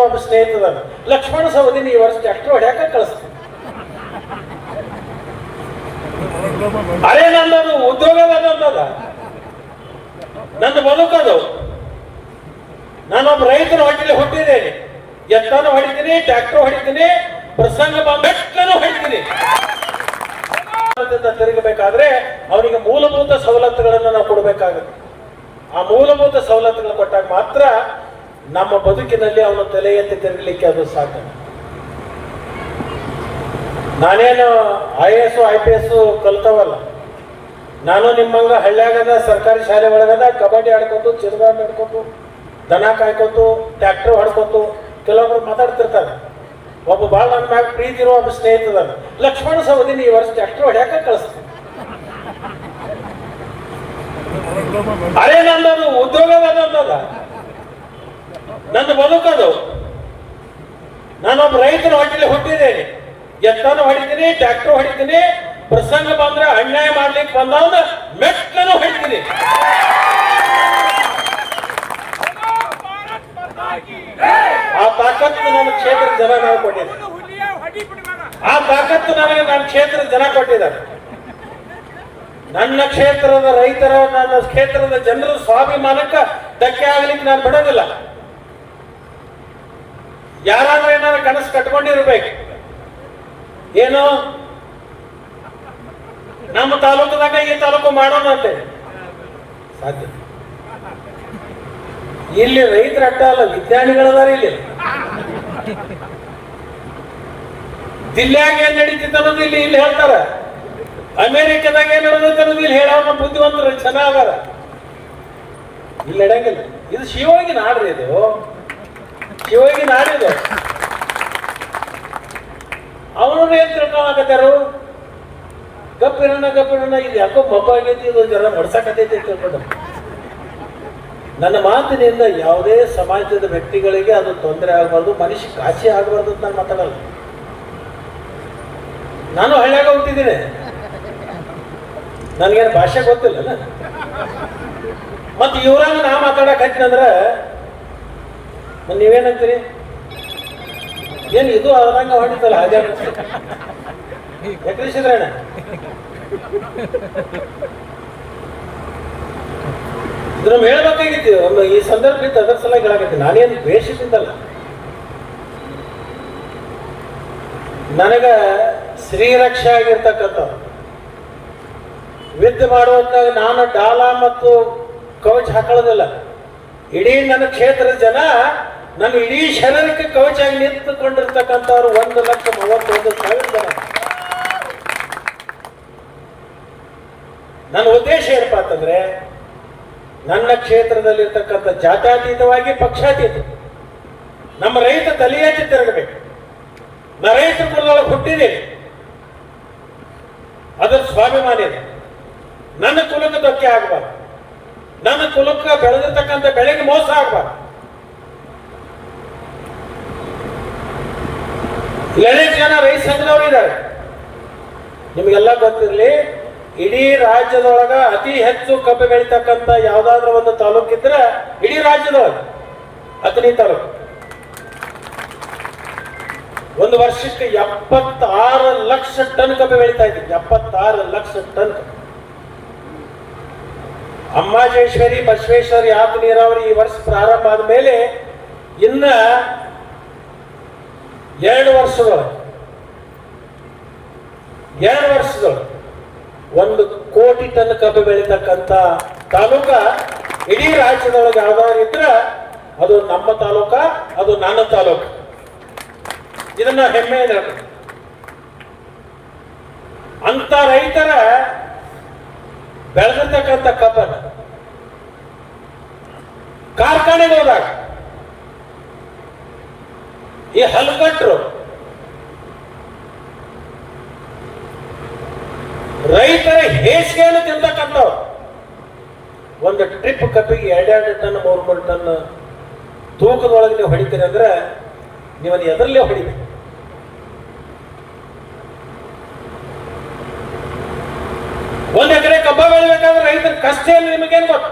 ಒಬ್ಬ ಸ್ನೇಹಿತದ ಲಕ್ಷ್ಮಣ ಸವದಿನ ಈ ವರ್ಷ ಟ್ರ್ಯಾಕ್ಟರ್ ಹೊಡ್ಯಾಕ ಕಳಿಸ್ತೀನಿ. ಅರೆ ನಂದದು ಉದ್ಯೋಗದ ನಂದು ಬದುಕದು. ನಾನೊಬ್ಬ ರೈತರ ಹೊಟ್ಟೆಲಿ ಹುಟ್ಟಿದ್ದೇನೆ. ಎತ್ತಾನು ಹೊಡಿತೀನಿ, ಟ್ರ್ಯಾಕ್ಟರ್ ಹೊಡಿತೀನಿ, ಪ್ರಸಂಗ ಬೆಟ್ಟನು ಹೊಡಿತೀನಿ. ತಿರುಗಬೇಕಾದ್ರೆ ಅವನಿಗೆ ಮೂಲಭೂತ ಸವಲತ್ತುಗಳನ್ನು ನಾವು ಕೊಡಬೇಕಾಗುತ್ತೆ. ಆ ಮೂಲಭೂತ ಸವಲತ್ತುಗಳು ಕೊಟ್ಟಾಗ ಮಾತ್ರ ನಮ್ಮ ಬದುಕಿನಲ್ಲಿ ಅವನು ತಲೆ ಎತ್ತಿ ತಿರುಗಲಿಕ್ಕೆ ಅದು ಸಾಧ್ಯ. ನಾನೇನು IAS IPS ಕಲ್ತವಲ್ಲ. ನಾನು ನಿಮ್ಮಂಗ ಹಳ್ಳ್ಯಾಗದ ಸರ್ಕಾರಿ ಶಾಲೆ ಒಳಗದ ಕಬಡ್ಡಿ ಆಡ್ಕೊತು, ಚಿರಗಾಡ್ ಆಡ್ಕೊತು, ದನ ಕಾಯ್ಕೊತು, ಟ್ರ್ಯಾಕ್ಟರ್ ಹೊಡ್ಕೊತು ಕೆಲವೊಬ್ರು ಮಾತಾಡ್ತಿರ್ತಾರೆ. ಒಬ್ಬ ಭಾಳ ನನ್ನ ಮ್ಯಾಗ ಪ್ರೀತಿ ಇರೋ ಒಬ್ಬ ಸ್ನೇಹಿತದ ಲಕ್ಷ್ಮಣ ಸವದಿನ ಈ ವರ್ಷ ಟ್ರ್ಯಾಕ್ಟರ್ ಹೊಡ್ಯಾಕ ಕಳಿಸ್ತೀನಿ. ಅರೆ ನಂದದು ಉದ್ಯೋಗದ ನಂದು ಬದುಕದು. ನಾನೊಬ್ಬ ರೈತರ ಹೊಟ್ಟೆಲಿ ಹುಟ್ಟಿದ್ದೇನೆ. ಎತ್ತಾನು ಹೊಡಿತೀನಿ, ಟ್ರ್ಯಾಕ್ಟರ್ ಹೊಡಿತೀನಿ, ಪ್ರಸಂಗ ಬಂದ್ರೆ ಅನ್ಯಾಯ ಮಾಡ್ಲಿಕ್ಕೆ ಬಂದವನ ಮೆಟ್ಟನು ಹೊಡಿತೀನಿ. ಆ ತಾಕತ್ತು ನನ್ನ ಕ್ಷೇತ್ರದ ಜನ ನಾವು ಕೊಟ್ಟಿದ್ದಾರೆ. ಆ ತಾಕತ್ತು ನನಗೆ ನನ್ನ ಕ್ಷೇತ್ರದ ಜನ ಕೊಟ್ಟಿದ್ದಾರೆ. ನನ್ನ ಕ್ಷೇತ್ರದ ರೈತರ, ನನ್ನ ಕ್ಷೇತ್ರದ ಜನರ ಸ್ವಾಭಿಮಾನಕ್ಕೆ ಧಕ್ಕೆ ಆಗ್ಲಿಕ್ಕೆ ನಾನು ಬಿಡೋದಿಲ್ಲ. ಯಾರಾದ್ರೂ ಏನಾದ್ರು ಕನಸು ಕಟ್ಕೊಂಡಿರ್ಬೇಕು. ಏನು ನಮ್ಮ ತಾಲೂಕದಾಗ ಈ ತಾಲೂಕು ಮಾಡೋಣ ಅಂತೇಳಿ ಸಾಧ್ಯ. ಇಲ್ಲಿ ರೈತರ ಅಡ್ಡ ಅಲ್ಲ, ವಿಜ್ಞಾನಿಗಳದಾರ. ಇಲ್ಲಿ ದಿಲ್ಲ್ಯಾಗ ಏನ್ ನಡೀತಿತ್ತು ಅನ್ನೋದು ಇಲ್ಲಿ ಇಲ್ಲಿ ಹೇಳ್ತಾರ. ಅಮೇರಿಕದಾಗ ಏನ್ ನಡೆದೈತೆ ಅನ್ನೋದು ಇಲ್ಲಿ ಹೇಳೋಣ ಬುದ್ಧಿವಂತರು ಚೆನ್ನಾಗಾರ. ಇಲ್ಲಿ ನಡೆಯಂಗಿಲ್ಲ. ಇದು ಶಿವೋಗಿ ನಾಡ್ರಿ, ಇದು ಶಿವೋಗಿ ನಾಡಿದು. ಅವನು ಏನ್ ತಿಳ್ಕೊಳಕತ್ತಾರು, ಗಪ್ಪಿರೋಣ ಇದು ಯಾಕೋ ಮಬ್ಬ ಆಗೈತಿ, ಇದು ಜನ ಹೊಡ್ಸಕತೈತಿ ತಿಳ್ಕೊಂಡು. ನನ್ನ ಮಾತಿನಿಂದ ಯಾವುದೇ ಸಮಾಜದ ವ್ಯಕ್ತಿಗಳಿಗೆ ಅದು ತೊಂದರೆ ಆಗಬಾರ್ದು, ಮನುಷ್ಯ ಕಾಶಿ ಆಗಬಾರ್ದು ಅಂತ ನಾನು ಮಾತಾಡಲ್ಲ. ನಾನು ಹಳ್ಳ್ಯಾಗ ಹುಟ್ಟಿದ್ದೀನಿ, ನನಗೇನು ಭಾಷೆ ಗೊತ್ತಿಲ್ಲ. ಮತ್ತೆ ಇವ್ರಾಗ ನಾ ಮಾತಾಡಕ್ ಹಚ್ಚಿನಂದ್ರ ನೀವೇನಂತೀರಿ? ಏನು ಇದು ಆದಂಗ ಹೊಡಿತಲ್ಲ ಹಾಗೆ ಎಕ್ರಿಸಿದ್ರಣ್ಣ. ಇದು ನಮ್ಗೆ ಹೇಳ್ಬೇಕಾಗಿತ್ತು ಒಂದು ಈ ಸಂದರ್ಭ ಇತ್ತು, ಅದರ ಸಲ ಹೇಳಕತ್ತೀನಿ. ನಾನೇನು ದ್ವೇಷದಿಂದಲ್ಲ. ನನಗ ಶ್ರೀರಕ್ಷೆ ಆಗಿರ್ತಕ್ಕಂಥ ಯುದ್ಧ ಮಾಡುವಂತಾಗ ನಾನು ಡಾಲ ಮತ್ತು ಕವಚ ಹಾಕೊಳ್ಳೋದಿಲ್ಲ. ಇಡೀ ನನ್ನ ಕ್ಷೇತ್ರದ ಜನ ನನ್ನ ಇಡೀ ಶರೀರಕ್ಕೆ ಕವಚ ಆಗಿ ನಿಂತುಕೊಂಡಿರ್ತಕ್ಕಂಥವ್ರು 1,31,000 ಜನ. ನನ್ನ ಉದ್ದೇಶ ಏನಪ್ಪ ಅಂತಂದ್ರೆ, ನನ್ನ ಕ್ಷೇತ್ರದಲ್ಲಿರ್ತಕ್ಕಂಥ ಜಾತ್ಯತೀತವಾಗಿ ಪಕ್ಷಾತೀತ ನಮ್ಮ ರೈತ ತಲೆ ಎತ್ತಿ ತಿರುಗಬೇಕು. ನಾ ರೈತರ ಕುಲದೊಳಗೆ ಹುಟ್ಟಿದ್ದೀನಿ, ಅದರ ಸ್ವಾಭಿಮಾನ ಇದೆ. ನನ್ನ ಕುಲಕ್ಕೆ ಧಕ್ಕೆ ಆಗಬಾರ್ದು, ನನ್ನ ಕುಲಕ್ಕೆ ಬೆಳೆದಿರ್ತಕ್ಕಂಥ ಬೆಳೆಗೆ ಮೋಸ ಆಗಬಾರ್ದು. ಅನೇಕ ಜನ ರೈತ ಸಂಘದವರು ಇದ್ದಾರೆ. ನಿಮಗೆಲ್ಲ ಗೊತ್ತಿರಲಿ, ಇಡೀ ರಾಜ್ಯದೊಳಗ ಅತಿ ಹೆಚ್ಚು ಕಬ್ಬು ಬೆಳೀತಕ್ಕಂಥ ಯಾವ್ದಾದ್ರು ಒಂದು ತಾಲೂಕಿದ್ರೆ ಇಡೀ ರಾಜ್ಯದೊಳಗೆ ಅಥಣಿ ತಾಲೂಕು. ಒಂದು ವರ್ಷಕ್ಕೆ 76 ಲಕ್ಷ ಟನ್ ಕಬ್ಬು ಬೆಳೀತಾ ಇದ್ದೀವಿ. 76 ಲಕ್ಷ ಟನ್. ಅಮ್ಮಾಜೇಶ್ವರಿ, ಬಸವೇಶ್ವರ ಯಾಪ್ ನೀರಾವರಿ ಈ ವರ್ಷ ಪ್ರಾರಂಭ ಆದ ಮೇಲೆ ಇನ್ನ 2 ವರ್ಷದೊಳಗೆ 1 ಕೋಟಿ ಟನ್ ಕಬ್ಬು ಬೆಳೀತಕ್ಕಂಥ ತಾಲೂಕ ಇಡೀ ರಾಜ್ಯದೊಳಗೆ ಯಾವ್ದಾದ್ರು ಇದ್ರ ಅದು ನಮ್ಮ ತಾಲೂಕ, ಅದು ನನ್ನ ತಾಲೂಕು. ಇದನ್ನ ಹೆಮ್ಮೆ ಹೇಳ್ಬೇಕು. ಅಂತ ರೈತರ ಬೆಳೆದಿರ್ತಕ್ಕಂಥ ಕಬ್ಬನ್ನ ಕಾರ್ಖಾನೆಗೆ ಹೋದಾಗ ಈ ಹಲ್ಕಟ್ರು ರೈತರ ಹೇಸಿಗೆಯನ್ನು ತಿಂತಕ್ಕಂಥವ್ರು ಒಂದು ಟ್ರಿಪ್ ಕಬ್ಬಿಗೆ 2 ಟನ್ 3 ಟನ್ ತೂಕದೊಳಗೆ ನೀವು ಹೊಡಿತೀರಿ ಅಂದ್ರೆ ನೀವನ್ನ ಎದರಲ್ಲೇ ಹೊಡಿಬೇಕು. ಒಂದ್ ಎಕರೆ ಕಬ್ಬ ಬೆಳಿಬೇಕಾದ್ರೆ ರೈತರ ಕಷ್ಟ ಏನು ನಿಮಗೇನು ಗೊತ್ತು?